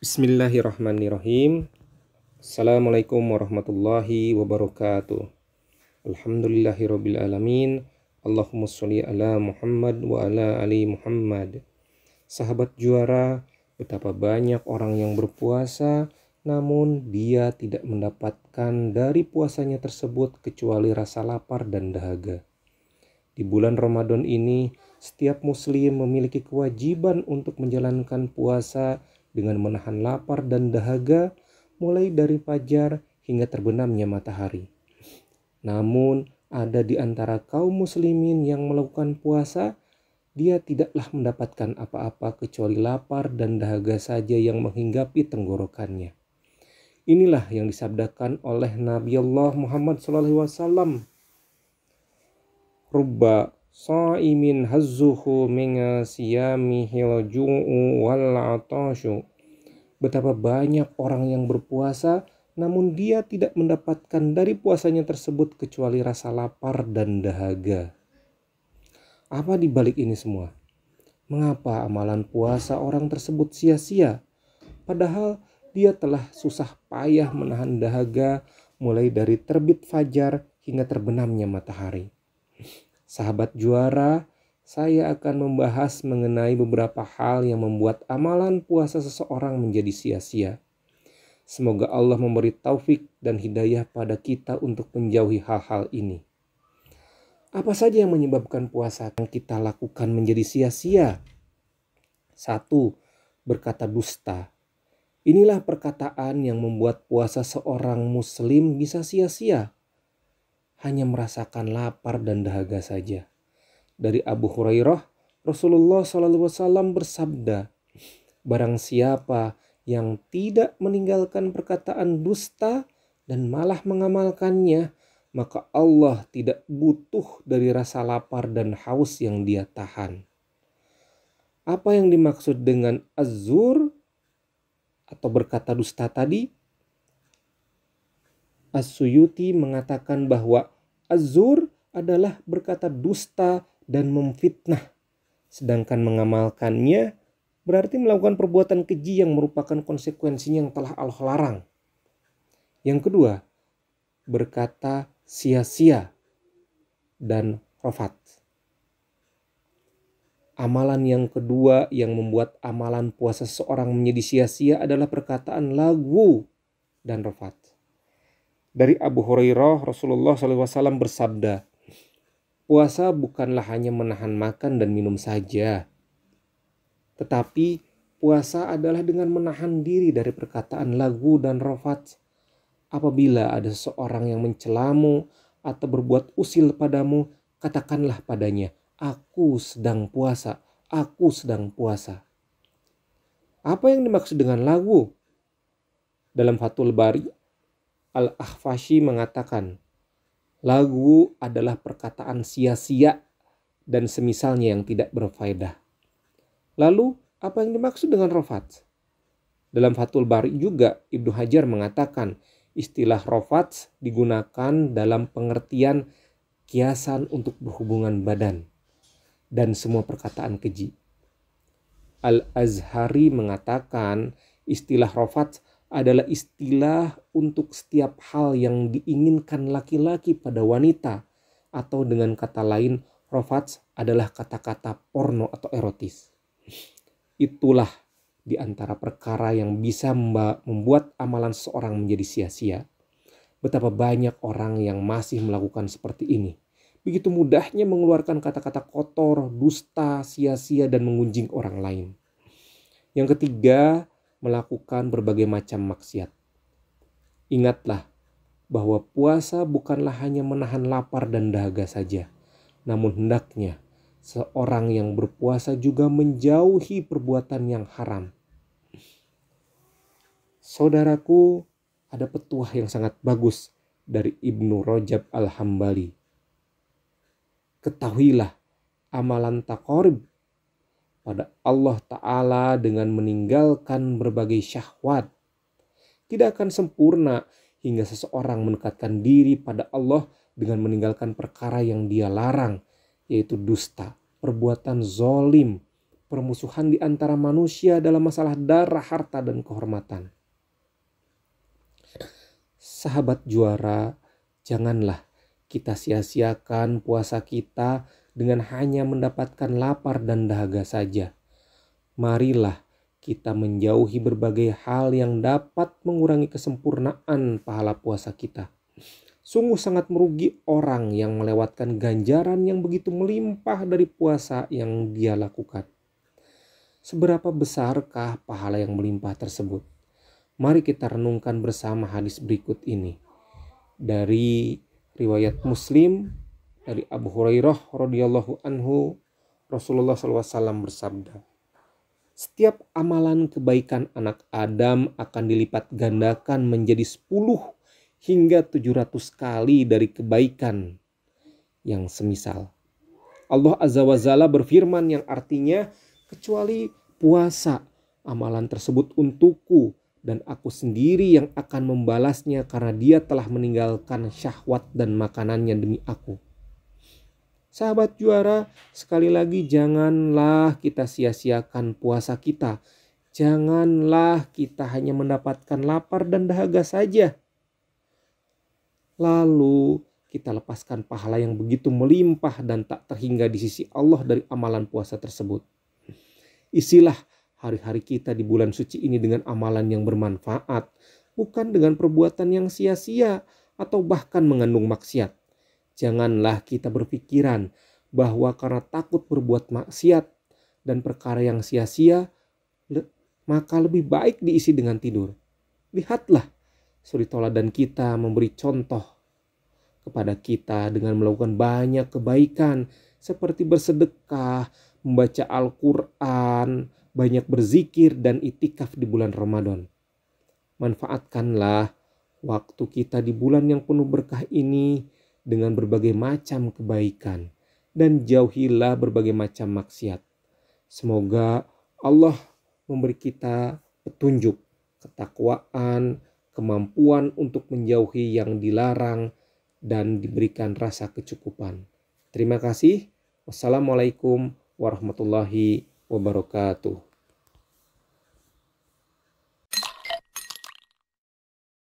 Bismillahirrahmanirrahim. Assalamualaikum warahmatullahi wabarakatuh. Alhamdulillahirabbil alamin. Allahumma sholli ala Muhammad wa ala ali Muhammad. Sahabat juara, betapa banyak orang yang berpuasa namun dia tidak mendapatkan dari puasanya tersebut kecuali rasa lapar dan dahaga. Di bulan Ramadan ini, setiap muslim memiliki kewajiban untuk menjalankan puasa dengan menahan lapar dan dahaga mulai dari fajar hingga terbenamnya matahari. Namun, ada di antara kaum muslimin yang melakukan puasa, dia tidaklah mendapatkan apa-apa kecuali lapar dan dahaga saja yang menghinggapi tenggorokannya. Inilah yang disabdakan oleh Nabi Allah Muhammad SAW. Rubba sha'imin hazzuhu min siyamihil ju'u wal 'atashu. Betapa banyak orang yang berpuasa namun dia tidak mendapatkan dari puasanya tersebut kecuali rasa lapar dan dahaga. Apa di balik ini semua? Mengapa amalan puasa orang tersebut sia-sia? Padahal dia telah susah payah menahan dahaga mulai dari terbit fajar hingga terbenamnya matahari. Sahabat juara, saya akan membahas mengenai beberapa hal yang membuat amalan puasa seseorang menjadi sia-sia. Semoga Allah memberi taufik dan hidayah pada kita untuk menjauhi hal-hal ini. Apa saja yang menyebabkan puasa yang kita lakukan menjadi sia-sia? 1. Berkata dusta. Inilah perkataan yang membuat puasa seorang muslim bisa sia-sia. Hanya merasakan lapar dan dahaga saja. Dari Abu Hurairah, Rasulullah SAW bersabda, barang siapa yang tidak meninggalkan perkataan dusta dan malah mengamalkannya, maka Allah tidak butuh dari rasa lapar dan haus yang dia tahan. Apa yang dimaksud dengan az-zur atau berkata dusta tadi? As-Suyuti mengatakan bahwa az-zur adalah berkata dusta dan memfitnah. Sedangkan mengamalkannya berarti melakukan perbuatan keji yang merupakan konsekuensinya yang telah Allah larang. Yang kedua, berkata sia-sia dan rafat. Amalan yang kedua yang membuat amalan puasa seseorang menjadi sia-sia adalah perkataan lagwu dan rafat. Dari Abu Hurairah, Rasulullah SAW bersabda, puasa bukanlah hanya menahan makan dan minum saja. Tetapi puasa adalah dengan menahan diri dari perkataan lagwu dan rafat. Apabila ada seseorang yang mencelamu atau berbuat usil padamu, katakanlah padanya, aku sedang puasa, aku sedang puasa. Apa yang dimaksud dengan lagwu? Dalam Fathul Bari, Al-Akhfashi mengatakan, lagwu adalah perkataan sia-sia dan semisalnya yang tidak berfaedah. Lalu, apa yang dimaksud dengan rafat? Dalam Fathul Bari juga, Ibnu Hajar mengatakan, istilah rafat digunakan dalam pengertian kiasan untuk berhubungan badan dan semua perkataan keji. Al-Azhari mengatakan, istilah rafat adalah istilah untuk setiap hal yang diinginkan laki-laki pada wanita, atau dengan kata lain, rafat adalah kata-kata porno atau erotis. Itulah di antara perkara yang bisa membuat amalan seseorang menjadi sia-sia. Betapa banyak orang yang masih melakukan seperti ini. Begitu mudahnya mengeluarkan kata-kata kotor, dusta, sia-sia, dan mengunjing orang lain. Yang ketiga, melakukan berbagai macam maksiat. Ingatlah bahwa puasa bukanlah hanya menahan lapar dan dahaga saja, namun hendaknya seorang yang berpuasa juga menjauhi perbuatan yang haram. Saudaraku, ada petuah yang sangat bagus dari Ibnu Rajab Al-Hambali. Ketahuilah amalan taqarrub pada Allah Ta'ala dengan meninggalkan berbagai syahwat tidak akan sempurna hingga seseorang mendekatkan diri pada Allah dengan meninggalkan perkara yang dia larang, yaitu dusta, perbuatan zolim, permusuhan di antara manusia dalam masalah darah, harta, dan kehormatan. Sahabat juara, janganlah kita sia-siakan puasa kita dengan hanya mendapatkan lapar dan dahaga saja. Marilah kita menjauhi berbagai hal yang dapat mengurangi kesempurnaan pahala puasa kita. Sungguh sangat merugi orang yang melewatkan ganjaran yang begitu melimpah dari puasa yang dia lakukan. Seberapa besarkah pahala yang melimpah tersebut? Mari kita renungkan bersama hadis berikut ini. Dari riwayat Muslim, dari Abu Hurairah radhiyallahu anhu, Rasulullah SAW bersabda, setiap amalan kebaikan anak Adam akan dilipat gandakan menjadi 10 hingga 700 kali dari kebaikan yang semisal. Allah Azza wa Jalla berfirman yang artinya, kecuali puasa, amalan tersebut untukku dan aku sendiri yang akan membalasnya karena dia telah meninggalkan syahwat dan makanannya demi aku. Sahabat juara, sekali lagi janganlah kita sia-siakan puasa kita. Janganlah kita hanya mendapatkan lapar dan dahaga saja, lalu kita lepaskan pahala yang begitu melimpah dan tak terhingga di sisi Allah dari amalan puasa tersebut. Isilah hari-hari kita di bulan suci ini dengan amalan yang bermanfaat, bukan dengan perbuatan yang sia-sia atau bahkan mengandung maksiat. Janganlah kita berpikiran bahwa karena takut berbuat maksiat dan perkara yang sia-sia, maka lebih baik diisi dengan tidur. Lihatlah, suri toladan kita memberi contoh kepada kita dengan melakukan banyak kebaikan seperti bersedekah, membaca Al-Quran, banyak berzikir dan itikaf di bulan Ramadan. Manfaatkanlah waktu kita di bulan yang penuh berkah ini dengan berbagai macam kebaikan dan jauhilah berbagai macam maksiat. Semoga Allah memberi kita petunjuk, ketakwaan, kemampuan untuk menjauhi yang dilarang dan diberikan rasa kecukupan. Terima kasih. Wassalamualaikum warahmatullahi wabarakatuh.